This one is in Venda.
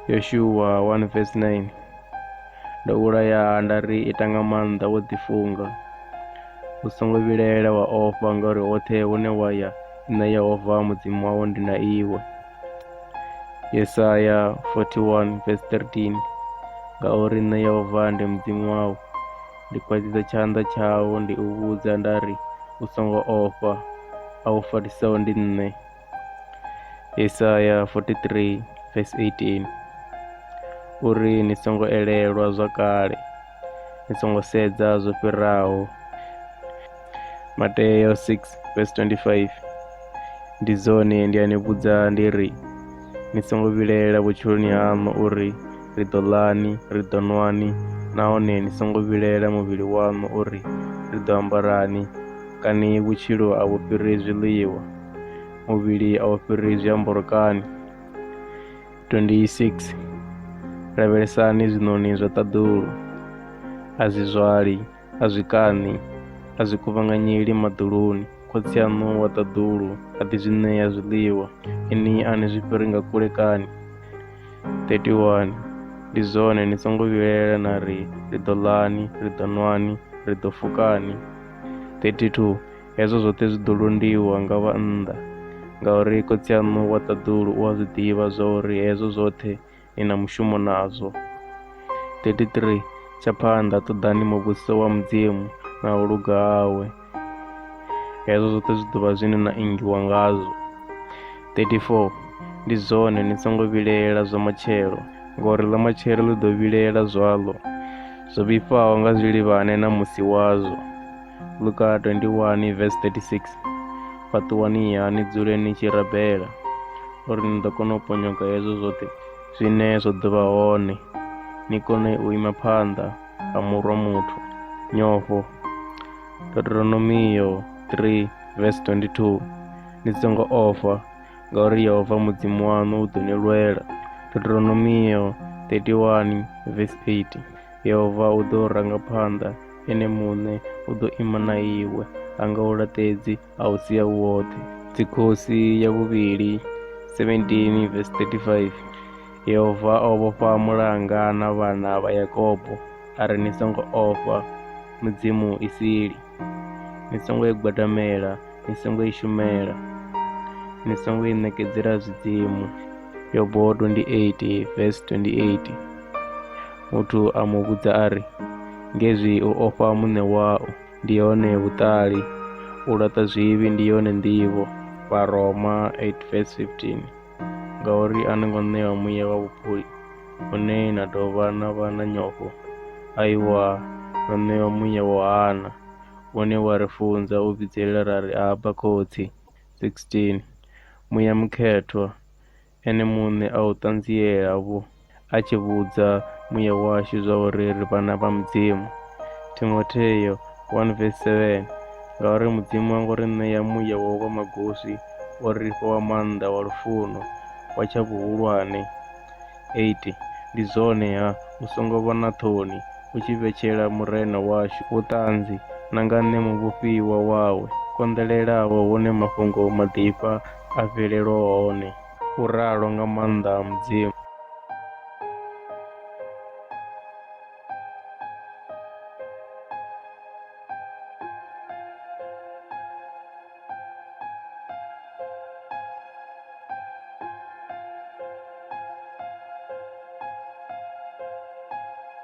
Yoshua 1 verse 9. Ndo ulaya ndari ita nga maanḓa wo ḓifunga, u songo vhilaela wa ofha ngauri hoṱhe hune wa ya nṋe Yehova mudzimu wawo ndi na iwe. Yesaya 41 verse 13. Ngauri nṋe Yehova ndi mudzimu wau, ndi khwaṱhisa tshanḓa tshau, ndi u vhudza ndari u songo ofha, a u farisaho ndi nṋe. Yesaya 43 verse 18. Uri ni songo elelwa zwa kale, ni songo sedza zwo fhiraho. Mateyo 6 verse 25. Ndi zwone ndi a ni vhudza ndi ri, ni songo vhilaela vhutshiloni haṋu uri ri ḓo ḽani, ri ḓo ṅwani, nahone ni songo vhilaela muvhili waṋu uri ri ḓo ambarani, kani vhutshilo a vhu fhiri zwiḽiwa, muvhili a u fhiri zwiambaro kani. 26. Lavhelesani zwiṋoni zwa ṱaḓulu, a zwi zwali, a zwi kaṋi, a zwi kuvhanganyeli maḓuluni, khotsi aṋu wa ṱaḓulu a ḓi zwi ṋea zwiḽiwa, ini a ni zwi fhiri nga kule kani. 31. Ndi zwone ni songo vhilaela na ri ḓo ḽani, ri ḓo ṅwani, ri ḓo fukani. 32. Hezwo zwoṱhe zwi ḓo londiwa nga vhannḓa, ngauri khotsi aṋu wa ṱaḓulu u a zwi ḓivha zwa uri hezwo zwoṱhe ni na mushumo nazwo. 33. Tsha phanḓa ṱoḓani muvhuso wa mudzimu na u luga hawe, hezwo zwoṱhe zwi ḓo vha zwine na ingiwa ngazwo. 34. Ndi zwone ni songo vhilaela zwa matshelo, ngauri ḽa matshelo ḽi ḓo vhilaela zwaḽo, zwo vhifhaho nga zwilivhane na musi wazwo. Luka 21 verse 36. Fhaṱuwaniha ni dzule ni tshi rabela, uri ni ḓo kona u ponyoka hezwo zwoṱhe zwine zwa ḓo vha hone, ni kone u ima phanḓa ha murwa muthu. Nyofho. Deuteronomio 3 verse 22. Ni songo ofha, ngauri Yehova mudzimu waṋu u ḓo ni lwela. Deuteronomio 31 verse 8. Yehova u ḓo ranga phanḓa, ene muṋe u ḓo ima na iwe, a nga u laṱedzi, a u sia u woṱhe. Dzikhosi ya vhuvhili 17 verse 35. Yehova o vhofha mulanga na vhana vha Yakobo, a ri ni songo ofha mudzimu i sili, ni songo i gwadamela, ni songo i shumela, ni songo i ṋekedzela zwidzimu. Yobo 28 verse 28. Muthu a mu vhudza a ri, ngezwi u ofha muṋe wau ndi hone vhuṱali, u laṱa zwivhi ndi yone nḓivho. Vharoma 8 verse 15. Ngauri a ni ngo ṋewa muya wa vhuphuli, une na dovha na vha na nyofho, aiwa, ro ṋewa muya wa hana, une wa ri funza u vhidzelela ra ri Aba Khotsi. 16. Muya mukhethwa, ene muṋe a u ṱanziela vho, a tshi vhudza muya washu zwa uri ri vhana vha mudzimu. Timoteyo 1 verse 7. Ngauri mudzimu a ngo ri ṋea muya wa u vha magosi, o ri fha wa maanḓa, wa lufuno, wa tsha vhuhulwane. 8. Ndi zwone ha, u songo vha na ṱhoni, u tshi vhetshela murena washu vhuṱanzi, na nga nṋe muvhofhiwa wawe, konḓelelaho hune mafhungo maḓipfa a fhelelwa hone. U ralo nga maanḓa a mudzimu.